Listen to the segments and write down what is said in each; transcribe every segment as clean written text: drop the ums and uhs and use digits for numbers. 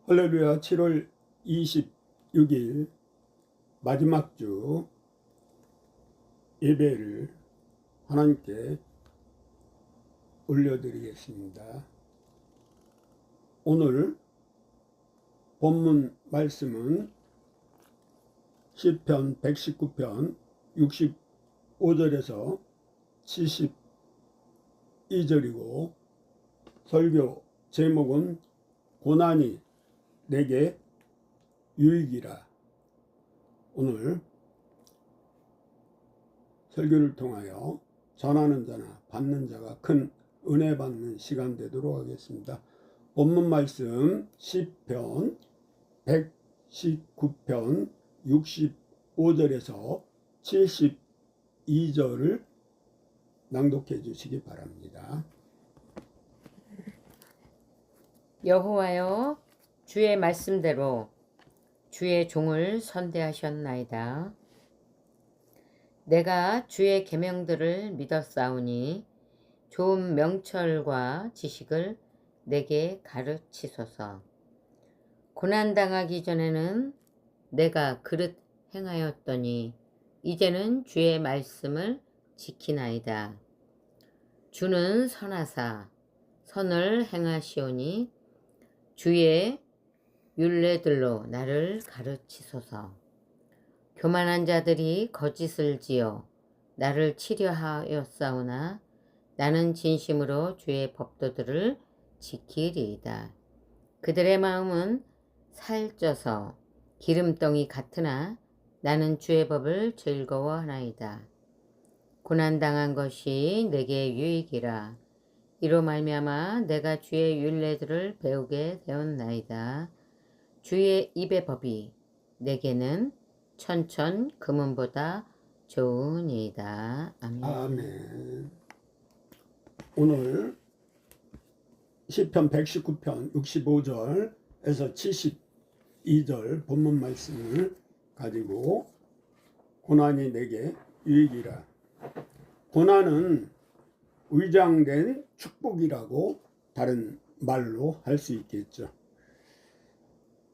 할렐루야. 7월 26일 마지막 주 예배를 하나님께 올려드리겠습니다. 오늘 본문 말씀은 시편 119편 65절에서 72절이고 설교 제목은 고난이 내게 유익이라. 오늘 설교를 통하여 전하는 자나 받는 자가 큰 은혜 받는 시간 되도록 하겠습니다. 본문 말씀 시편 119편 65절에서 72절을 낭독해 주시기 바랍니다. 여호와여, 주의 말씀대로 주의 종을 선대하셨나이다. 내가 주의 계명들을 믿었사오니 좋은 명철과 지식을 내게 가르치소서. 고난당하기 전에는 내가 그릇 행하였더니 이제는 주의 말씀을 지키나이다. 주는 선하사 선을 행하시오니 주의 율례들로 나를 가르치소서. 교만한 자들이 거짓을 지어 나를 치려하였사오나 나는 진심으로 주의 법도들을 지키리이다. 그들의 마음은 살쪄서 기름덩이 같으나 나는 주의 법을 즐거워하나이다. 고난당한 것이 내게 유익이라. 이로 말미암아 내가 주의 율례들을 배우게 되었나이다. 주의 입의 법이 내게는 천천 금은보다 좋으니이다. 아멘. 아멘. 오늘 시편 119편 65절에서 72절 본문 말씀을 가지고 고난이 내게 유익이라. 고난은 위장된 축복이라고 다른 말로 할 수 있겠죠.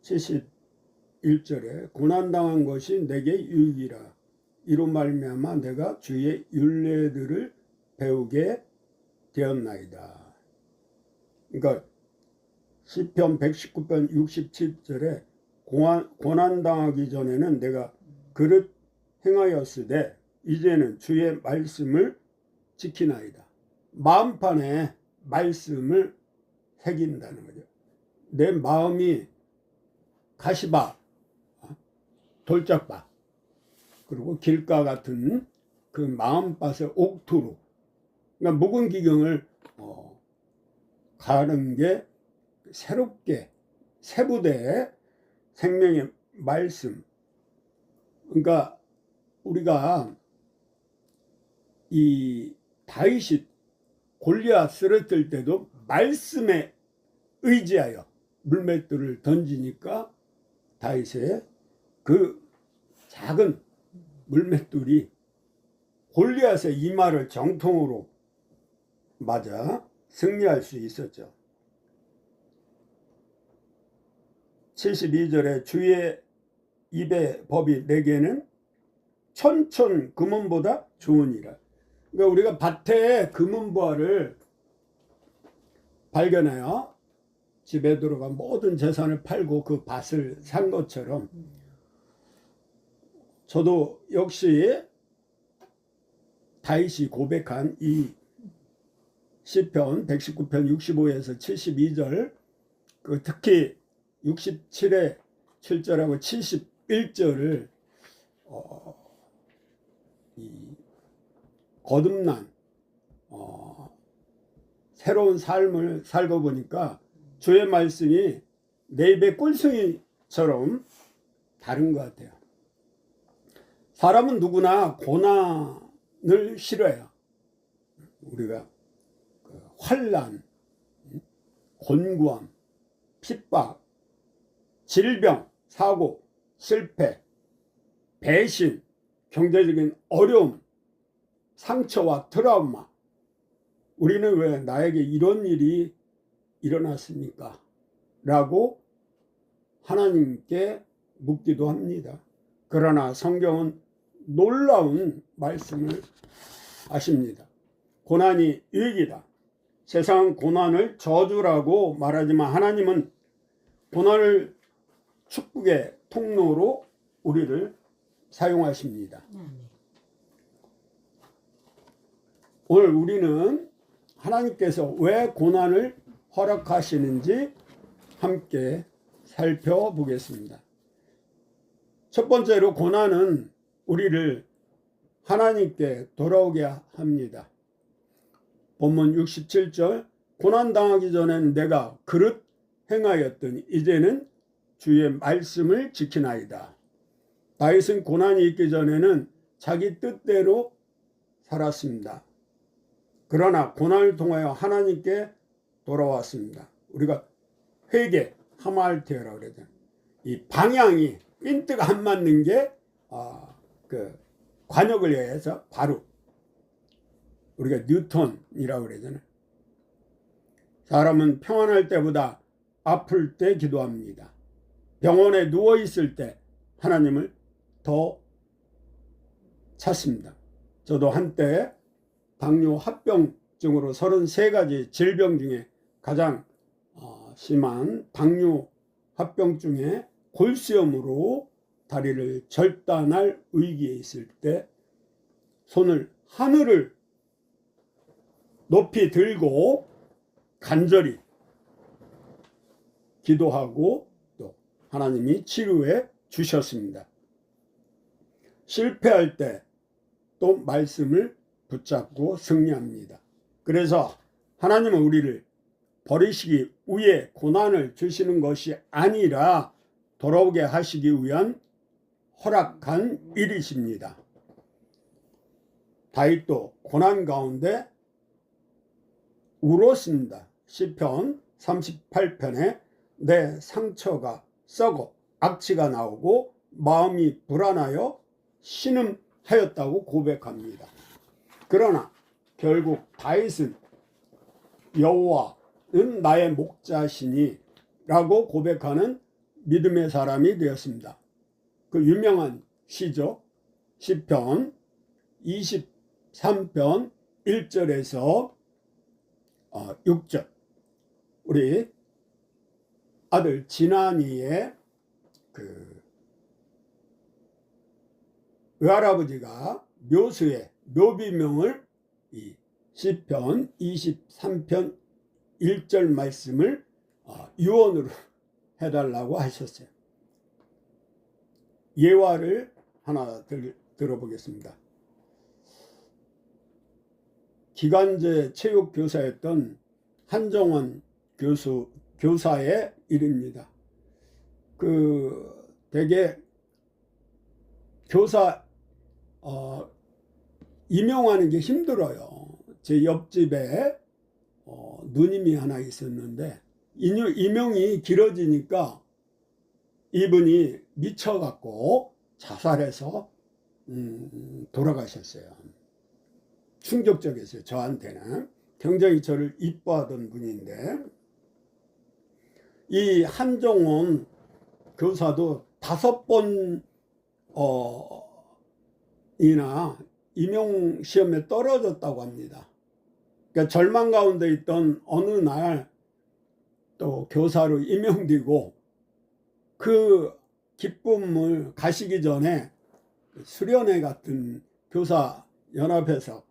71절에 고난당한 것이 내게 유익이라. 이로 말미암아 내가 주의 율례들을 배우게 되었나이다. 그러니까 시편 119편 67절에 고난당하기 전에는 내가 그릇 행하였으되 이제는 주의 말씀을 지키나이다. 마음판에 말씀을 새긴다는 거죠. 내 마음이 가시밭, 돌짝밭, 그리고 길가 같은 그 마음밭의 옥토로, 그러니까 묵은 기경을 가는 게 새롭게 세부대의 생명의 말씀. 그러니까 우리가 이 다윗이 골리앗 쓰러뜨릴 때도 말씀에 의지하여 물맷돌을 던지니까 다윗의 그 작은 물맷돌이 골리앗의 이마를 정통으로 맞아 승리할 수 있었죠. 72절에 주의 입의 법이 내게는 천천 금은보다 좋으니라. 그러니까 우리가 밭에 금은보화를 발견해요. 집에 들어가 모든 재산을 팔고 그 밭을 산 것처럼 저도 역시 다윗이 고백한 이 시편 119편 65에서 72절, 그 특히 67의 7절하고 71절을 이 거듭난 새로운 삶을 살고 보니까 주의 말씀이 내 입의 꿀송이처럼 다른 것 같아요. 사람은 누구나 고난을 싫어해요. 우리가 환난, 곤고함, 핍박, 질병, 사고, 실패, 배신, 경제적인 어려움, 상처와 트라우마. 우리는 왜 나에게 이런 일이 일어났습니까? 라고 하나님께 묻기도 합니다. 그러나 성경은 놀라운 말씀을 하십니다. 고난이 유익이다. 세상은 고난을 저주라고 말하지만 하나님은 고난을 축복의 통로로 우리를 사용하십니다. 오늘 우리는 하나님께서 왜 고난을 허락하시는지 함께 살펴보겠습니다. 첫 번째로 고난은 우리를 하나님께 돌아오게 합니다. 본문 67절 고난당하기 전에는 내가 그릇 행하였더니 이제는 주의 말씀을 지키나이다. 다윗은 고난이 있기 전에는 자기 뜻대로 살았습니다. 그러나 고난을 통하여 하나님께 돌아왔습니다. 우리가 회개, 하말테라고 그러잖아요. 이 방향이 핀트가 안 맞는 게 관역을 해서 바로 우리가 뉴턴이라고 그러잖아요. 사람은 평안할 때보다 아플 때 기도합니다. 병원에 누워 있을 때 하나님을 더 찾습니다. 저도 한때 당뇨 합병증으로 33가지 질병 중에 가장 심한 당뇨 합병증에 골수염으로 다리를 절단할 위기에 있을 때 손을 하늘을 높이 들고 간절히 기도하고 또 하나님이 치료해 주셨습니다. 실패할 때 또 말씀을 붙잡고 승리합니다. 그래서 하나님은 우리를 버리시기 위해 고난을 주시는 것이 아니라 돌아오게 하시기 위한 허락한 일이십니다. 다윗도 고난 가운데 울었습니다. 시편 38편에 내 상처가 썩어 악취가 나오고 마음이 불안하여 신음하였다고 고백합니다. 그러나 결국 다윗은 여호와는 나의 목자시니 라고 고백하는 믿음의 사람이 되었습니다. 그 유명한 시죠. 시편 23편 1절에서 6절 우리 아들 진한이의 외할아버지가 묘수의 묘비명을 이 시편 23편 1절 말씀을 유언으로 해달라고 하셨어요. 예화를 하나 들어보겠습니다. 기간제 체육교사였던 한정원 교사의 일입니다. 대개 교사 임용하는 게 힘들어요. 제 옆집에 누님이 하나 있었는데 임용이 길어지니까 이분이 미쳐갖고 자살해서 돌아가셨어요. 충격적이었어요. 저한테는. 굉장히 저를 이뻐하던 분인데 이 한정원 교사도 5번 이나 임용 시험에 떨어졌다고 합니다. 그러니까 절망 가운데 있던 어느 날 또 교사로 임용되고 그 기쁨을 가시기 전에 수련회 같은 교사 연합에서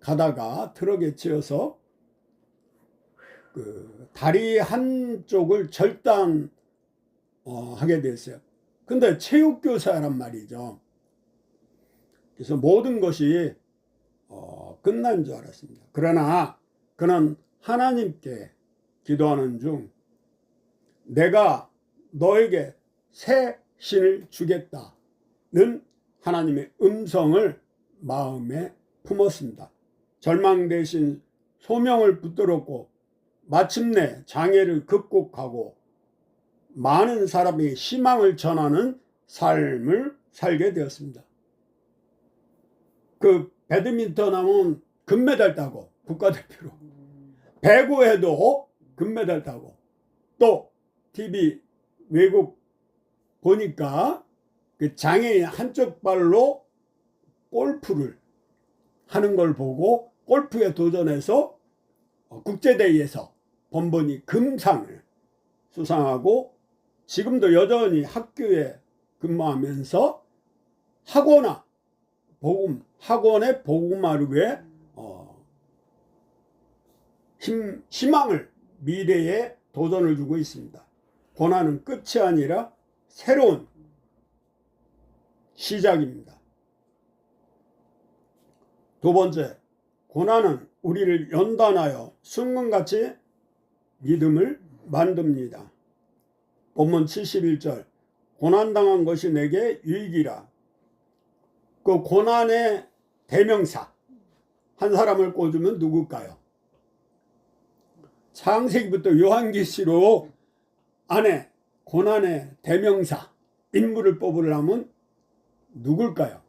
가다가 트럭에 치여서 다리 한쪽을 절단 하게 됐어요. 근데 체육교사란 말이죠. 그래서 모든 것이 끝난 줄 알았습니다. 그러나 그는 하나님께 기도하는 중 내가 너에게 새 신을 주겠다는 하나님의 음성을 마음에 품었습니다. 절망되신 소명을 붙들었고 마침내 장애를 극복하고 많은 사람에게 희망을 전하는 삶을 살게 되었습니다. 배드민턴 하면 금메달 따고 국가대표로, 배구에도 금메달 따고, 또 TV 외국 보니까 그 장애인 한쪽 발로 골프를 하는 걸 보고 골프에 도전해서 국제대회에서 번번이 금상을 수상하고 지금도 여전히 학교에 근무하면서 학원의 복음화를 희망을 미래에 도전을 주고 있습니다. 고난은 끝이 아니라 새로운 시작입니다. 두 번째, 고난은 우리를 연단하여 순금같이 믿음을 만듭니다. 본문 71절, 고난당한 것이 내게 유익이라. 그 고난의 대명사 한 사람을 꼽으면 누굴까요? 창세기부터 요한계시록 안에 고난의 대명사 인물을 뽑으려면 누굴까요?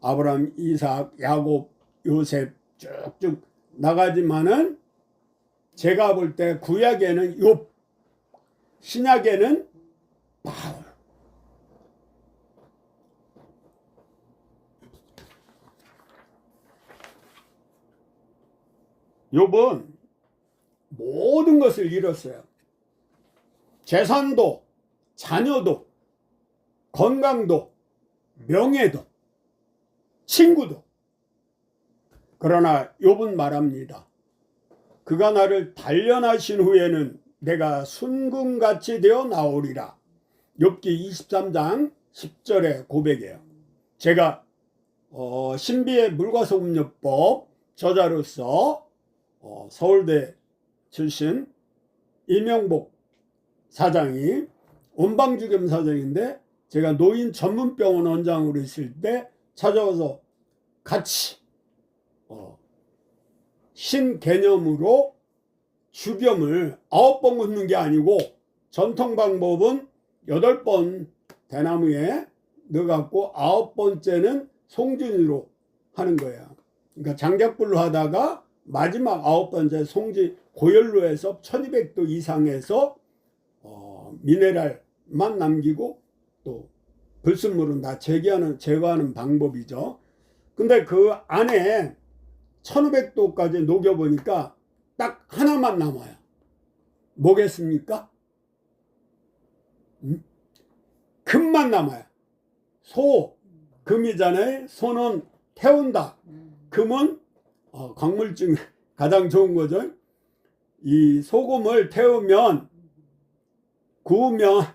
아브라함, 이삭, 야곱, 요셉 쭉쭉 나가지만은 제가 볼 때 구약에는 욥, 신약에는 바울. 욥은 모든 것을 잃었어요. 재산도, 자녀도, 건강도, 명예도, 친구도. 그러나 욥은 말합니다. 그가 나를 단련하신 후에는 내가 순금같이 되어 나오리라. 욥기 23장 10절의 고백이에요. 제가 신비의 물과소금요법 저자로서 서울대 출신 이명복 사장이 온방주겸 사장인데 제가 노인 전문병원 원장으로 있을 때 찾아와서 같이 신개념으로 주겸을 9번 긋는 게 아니고 전통 방법은 8번 대나무에 넣어갖고 9번째는 송진으로 하는 거예요. 그러니까 장작불로 하다가 마지막 9번째 송진 고열로 해서 1200도 이상에서 미네랄만 남기고 또 불순물은 다 제거하는 방법이죠. 근데 그 안에 1500도까지 녹여보니까 딱 하나만 남아요. 뭐겠습니까? 금만 남아요. 금이잖아요. 소는 태운다. 금은 광물증 가장 좋은 거죠. 이 소금을 태우면 구우면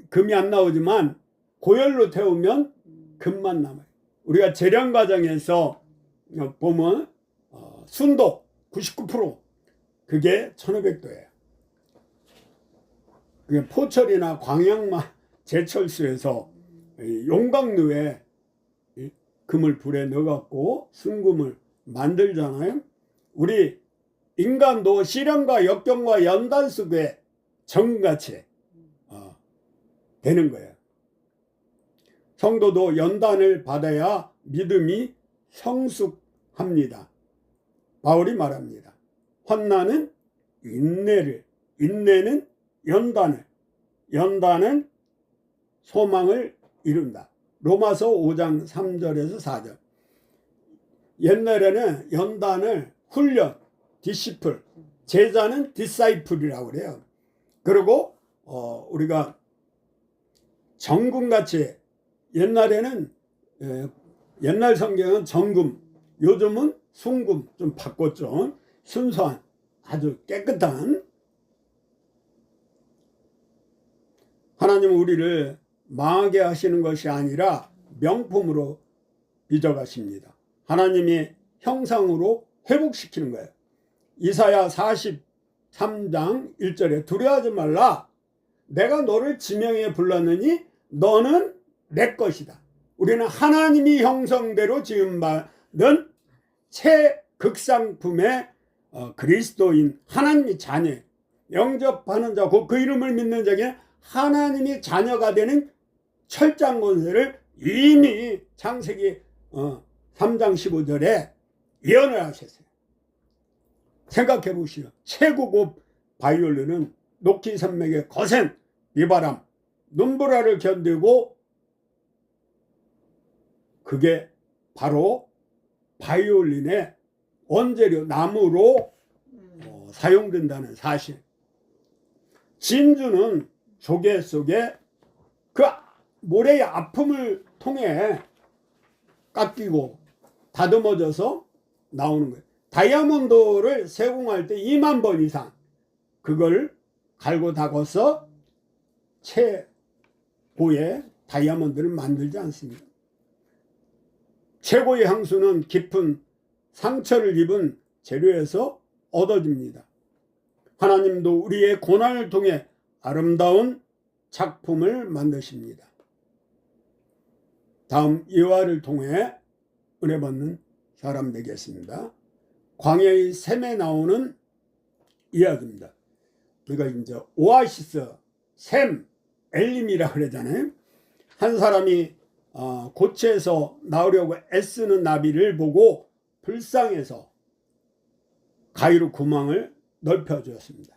금이 안 나오지만 고열로 태우면 금만 남아요. 우리가 재련 과정에서 보면 순도 99% 그게 1500도예요. 그게 포철이나 광양만 제철소에서 용광로에 금을 불에 넣어갖고 순금을 만들잖아요. 우리 인간도 시련과 역경과 연단 속에 정같이 되는 거예요. 성도도 연단을 받아야 믿음이 성숙합니다. 바울이 말합니다. 환난은 인내를, 인내는 연단을, 연단은 소망을 이룬다. 로마서 5장 3절에서 4절. 옛날에는 연단을 훈련, 디시플, 제자는 디사이플이라고 그래요. 그리고 우리가 정금같이 옛날에는 옛날 성경은 정금, 요즘은 순금 좀 바꿨죠. 순수한 아주 깨끗한 하나님은 우리를 망하게 하시는 것이 아니라 명품으로 빚어가십니다. 하나님이 형상으로 회복시키는 거예요. 이사야 43장 1절에 두려워하지 말라. 내가 너를 지명해 불렀느니 너는 내 것이다. 우리는 하나님이 형성대로 지음받은 최극상품의 그리스도인 하나님의 자녀, 영접하는 자, 그 이름을 믿는 자에게 하나님이 자녀가 되는 철장 권세를 이미 창세기 3장 15절에 예언을 하셨어요. 생각해 보시오. 최고급 바이올린은 녹기 산맥의 거센 비바람, 눈보라를 견디고 그게 바로 바이올린의 원재료 나무로 사용된다는 사실. 진주는 조개 속에 그 모래의 아픔을 통해 깎이고 다듬어져서 나오는 거예요. 다이아몬드를 세공할 때 2만 번 이상 그걸 갈고 닦아서 최고의 다이아몬드를 만들지 않습니다. 최고의 향수는 깊은 상처를 입은 재료에서 얻어집니다. 하나님도 우리의 고난을 통해 아름다운 작품을 만드십니다. 다음 예화를 통해 은혜 받는 사람 되겠습니다. 광야의 샘에 나오는 이야기입니다. 우리가 이제 오아시스, 샘, 엘림이라 그러잖아요. 한 사람이 고체에서 나오려고 애쓰는 나비를 보고 불쌍해서 가위로 구멍을 넓혀주었습니다.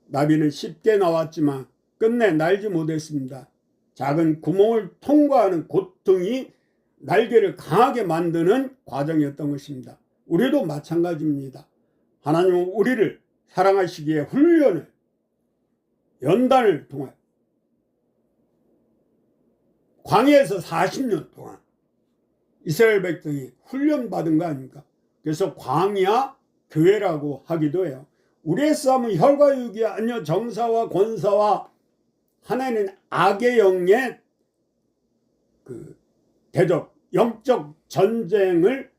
나비는 쉽게 나왔지만 끝내 날지 못했습니다. 작은 구멍을 통과하는 고통이 날개를 강하게 만드는 과정이었던 것입니다. 우리도 마찬가지입니다. 하나님은 우리를 사랑하시기에 훈련을, 연단을 통해 광야에서 40년 동안 이스라엘 백성이 훈련받은 거 아닙니까? 그래서 광야 교회라고 하기도 해요. 우리의 싸움은 혈과 육이 아니요 정사와 권사와 하나님 악의 영의 그 대적, 영적 전쟁을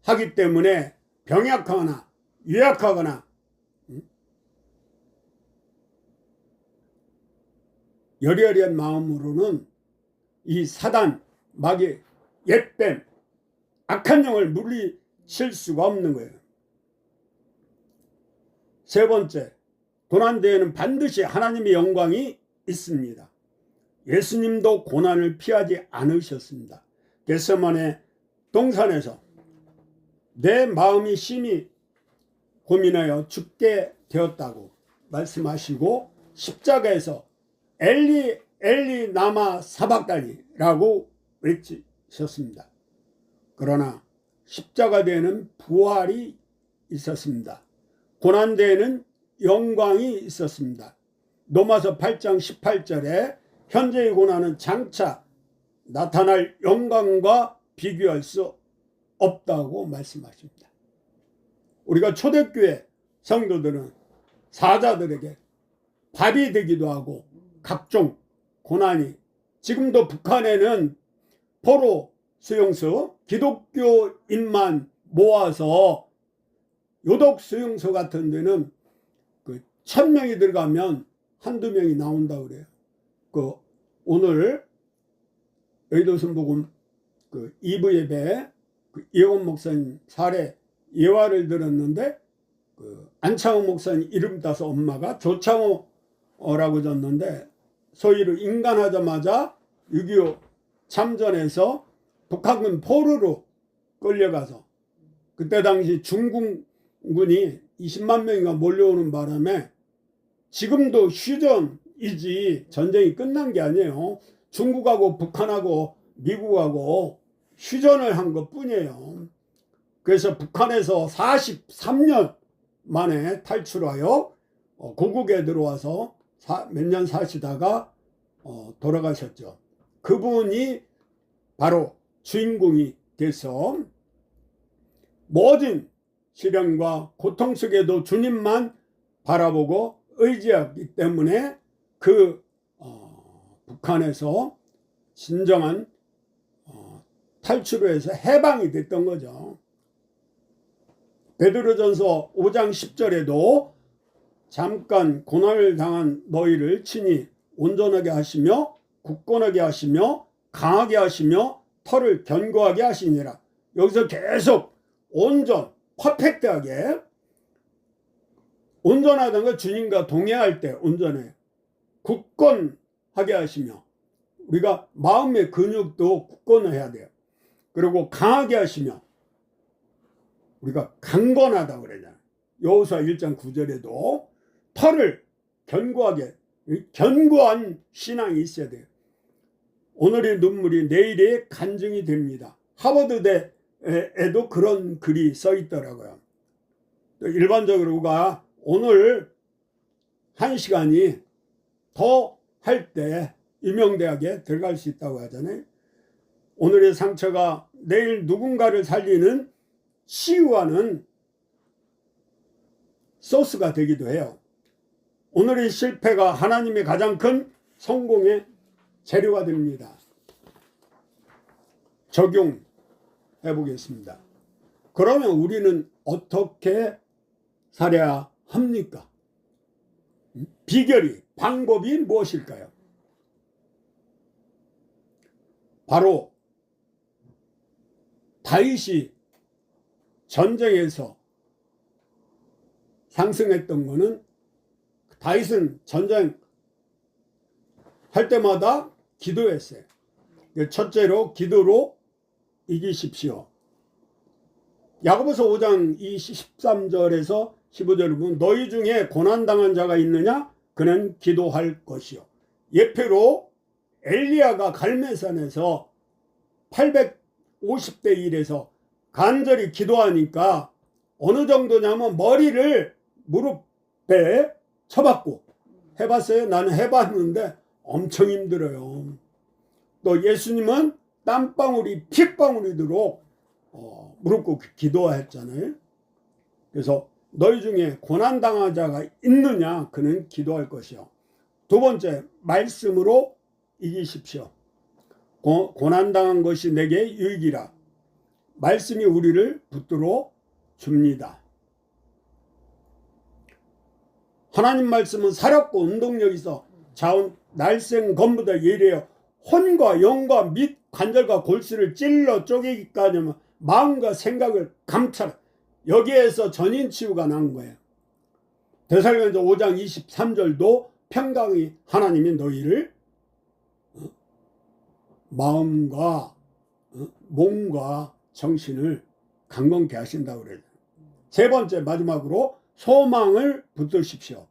하기 때문에 병약하거나 유약하거나 여리여리한 마음으로는 이 사단, 마귀, 옛뱀, 악한 영을 물리칠 수가 없는 거예요. 세 번째, 고난대에는 반드시 하나님의 영광이 있습니다. 예수님도 고난을 피하지 않으셨습니다. 겟세마네 동산에서 내 마음이 심히 고민하여 죽게 되었다고 말씀하시고 십자가에서 엘리 엘리 나마 사박다니라고 외치셨습니다. 그러나 십자가대에는 부활이 있었습니다. 고난대에는 영광이 있었습니다. 로마서 8장 18절에 현재의 고난은 장차 나타날 영광과 비교할 수 없다고 말씀하십니다. 우리가 초대교회 성도들은 사자들에게 밥이 되기도 하고 각종 고난이, 지금도 북한에는 포로 수용소, 기독교인만 모아서 요독 수용소 같은 데는 그 1000명이 들어가면 한두 명이 나온다고 그래요. 오늘 여의도 순복음 2부 예배 이영원 목사님 사례 예화를 들었는데 안창호 목사님 이름 따서 엄마가 조창호라고 졌는데 소위로 인간하자마자 6.25 참전해서 북한군 포로로 끌려가서 그때 당시 중국군이 20만 명이가 몰려오는 바람에 지금도 휴전이지 전쟁이 끝난 게 아니에요. 중국하고 북한하고 미국하고 휴전을 한 것뿐이에요. 그래서 북한에서 43년 만에 탈출하여 고국에 들어와서 몇 년 사시다가 돌아가셨죠. 그분이 바로 주인공이 돼서 모든 시련과 고통 속에도 주님만 바라보고 의지하기 때문에 북한에서 진정한 탈출을 해서 해방이 됐던 거죠. 베드로전서 5장 10절에도 잠깐 고난을 당한 너희를 친히 온전하게 하시며 굳건하게 하시며 강하게 하시며 털을 견고하게 하시니라. 여기서 계속 온전, 퍼펙트하게 온전하다는 건 주님과 동행할 때 온전해요. 굳건하게 하시며 우리가 마음의 근육도 굳건해야 돼요. 그리고 강하게 하시며 우리가 강건하다고 그러잖아요. 여호수아 1장 9절에도 털을 견고하게, 견고한 신앙이 있어야 돼요. 오늘의 눈물이 내일의 간증이 됩니다. 하버드대에도 그런 글이 써 있더라고요. 일반적으로 우리가 오늘 1시간이 더 할 때 유명대학에 들어갈 수 있다고 하잖아요. 오늘의 상처가 내일 누군가를 살리는 치유하는 소스가 되기도 해요. 오늘의 실패가 하나님의 가장 큰 성공의 재료가 됩니다. 적용해 보겠습니다. 그러면 우리는 어떻게 살아야 합니까? 비결이, 방법이 무엇일까요? 바로 다윗이 전쟁에서 상승했던 것은, 다윗은 전쟁 할 때마다 기도했어요. 첫째로 기도로 이기십시오. 야고보서 5장 13절에서 15절을 보면 너희 중에 고난당한 자가 있느냐? 그는 기도할 것이요. 예표로 엘리야가 갈멜산에서 850대 1에서 간절히 기도하니까 어느 정도냐면 머리를 무릎에 쳐박고, 해봤어요? 나는 해봤는데 엄청 힘들어요. 또 예수님은 땀방울이 핏방울이도록 무릎 꿇고 기도했잖아요. 그래서 너희 중에 고난당한 자가 있느냐? 그는 기도할 것이요. 두 번째, 말씀으로 이기십시오. 고난당한 것이 내게 유익이라. 말씀이 우리를 붙들어 줍니다. 하나님 말씀은 살았고 운동력이 있어 자원 날쌘 검보다 예리해요. 혼과 영과 및 관절과 골수를 찔러 쪼개기까지 하면 마음과 생각을 감찰. 여기에서 전인치유가 난 거예요. 데살로니가서 5장 23절도 평강이 하나님이 너희를 마음과 몸과 정신을 강건케 하신다고 그래요. 세 번째, 마지막으로 소망을 붙드십시오.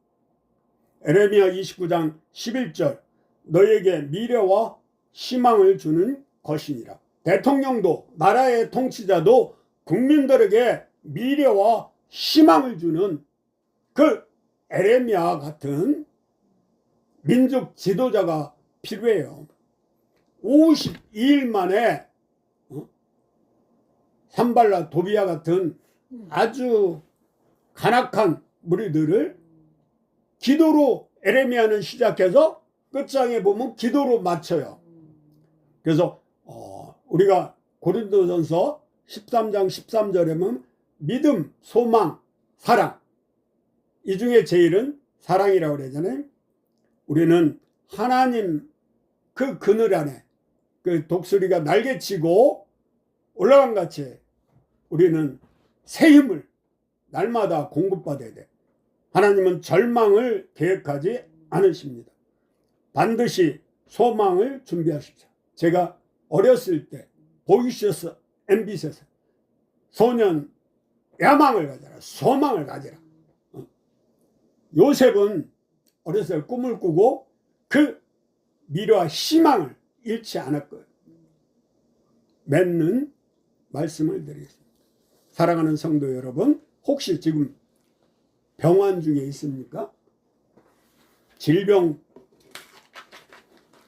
에레미야 29장 11절 너에게 미래와 희망을 주는 것이니라. 대통령도 나라의 통치자도 국민들에게 미래와 희망을 주는 그 에레미야 같은 민족 지도자가 필요해요. 52일 만에 산발라 도비아 같은 아주 간악한 무리들을 기도로, 에레미야는 시작해서 끝장에 보면 기도로 마쳐요. 그래서 우리가 고린도전서 13장 13절에 보면 믿음, 소망, 사랑, 이 중에 제일은 사랑이라고 그러잖아요. 우리는 하나님 그 그늘 안에 그 독수리가 날개치고 올라간 같이 우리는 새 힘을 날마다 공급받아야 돼. 하나님은 절망을 계획하지 않으십니다. 반드시 소망을 준비하십시오. 제가 어렸을 때 보이셔서 MBC에서 소년 야망을 가져라, 소망을 가져라. 요셉은 어렸을 때 꿈을 꾸고 그 미래와 희망을 잃지 않았거든요. 맺는 말씀을 드리겠습니다. 사랑하는 성도 여러분, 혹시 지금 병환 중에 있습니까? 질병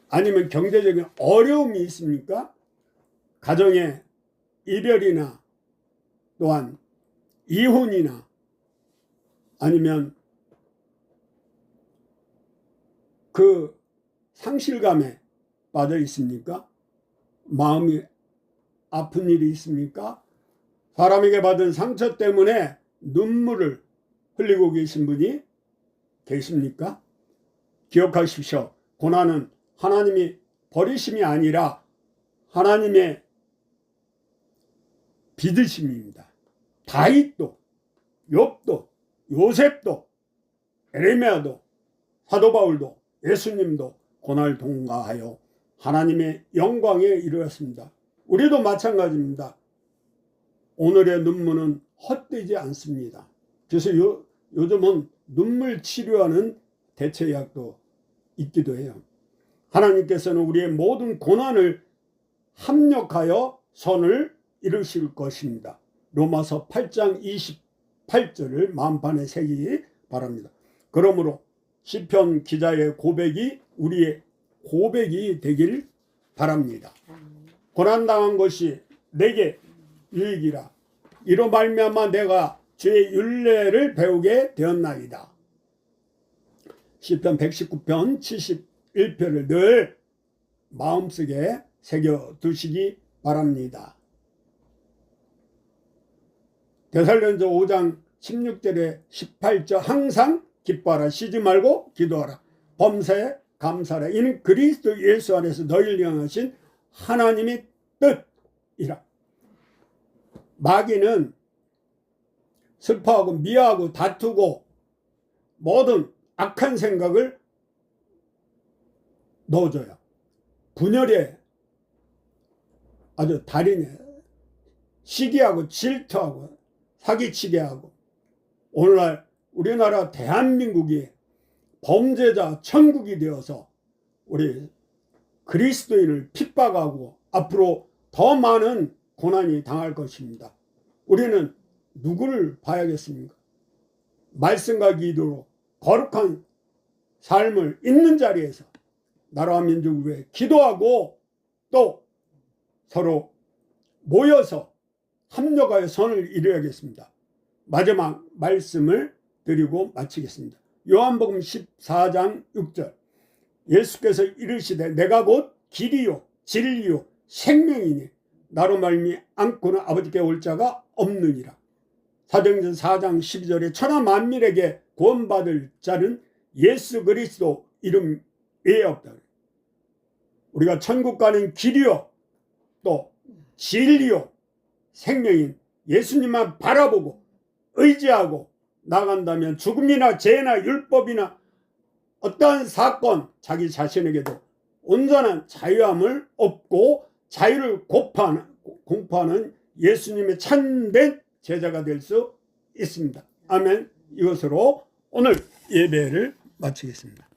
아니면 경제적인 어려움이 있습니까? 가정의 이별이나 또한 이혼이나 아니면 그 상실감에 빠져 있습니까? 마음이 아픈 일이 있습니까? 사람에게 받은 상처 때문에 눈물을 흘리고 계신 분이 계십니까? 기억하십시오. 고난은 하나님이 버리심이 아니라 하나님의 빚으심입니다. 다윗도, 욥도, 요셉도, 에레미야도, 사도 바울도, 예수님도 고난을 통과하여 하나님의 영광에 이르렀습니다. 우리도 마찬가지입니다. 오늘의 눈물은 헛되지 않습니다. 그래서 요즘은 눈물 치료하는 대체약도 있기도 해요. 하나님께서는 우리의 모든 고난을 합력하여 선을 이루실 것입니다. 로마서 8장 28절을 마음판에 새기기 바랍니다. 그러므로 시편 기자의 고백이 우리의 고백이 되길 바랍니다. 고난당한 것이 내게 유익이라. 이로 말미암아 내가 주의 율례를 배우게 되었나이다. 시편 119편 71편을 늘 마음속에 새겨두시기 바랍니다. 데살로니가서 5장 16절에 18절 항상 기뻐하라, 쉬지 말고 기도하라, 범사에 감사하라. 이는 그리스도 예수 안에서 너희를 향하신 하나님의 뜻이라. 마귀는 슬퍼하고 미워하고 다투고 모든 악한 생각을 넣어줘요. 분열에 아주 달인에 시기하고 질투하고 사기치게 하고, 오늘날 우리나라 대한민국이 범죄자 천국이 되어서 우리 그리스도인을 핍박하고 앞으로 더 많은 고난이 당할 것입니다. 우리는 누구를 봐야겠습니까? 말씀과 기도로 거룩한 삶을 있는 자리에서 나라와 민족을 위해 기도하고 또 서로 모여서 합력하여 선을 이루어야겠습니다. 마지막 말씀을 드리고 마치겠습니다. 요한복음 14장 6절, 예수께서 이르시되 내가 곧 길이요 진리요 생명이니 나로 말미 않고는 아버지께 올 자가 없느니라. 사도행전 4장 12절에 천하 만민에게 구원받을 자는 예수 그리스도 이름 외에 없다. 우리가 천국 가는 길이요 또 진리요 생명인 예수님만 바라보고 의지하고 나간다면 죽음이나 죄나 율법이나 어떠한 사건, 자기 자신에게도 온전한 자유함을 얻고 자유를 공포하는 예수님의 참된 제자가 될 수 있습니다. 아멘. 이것으로 오늘 예배를 마치겠습니다.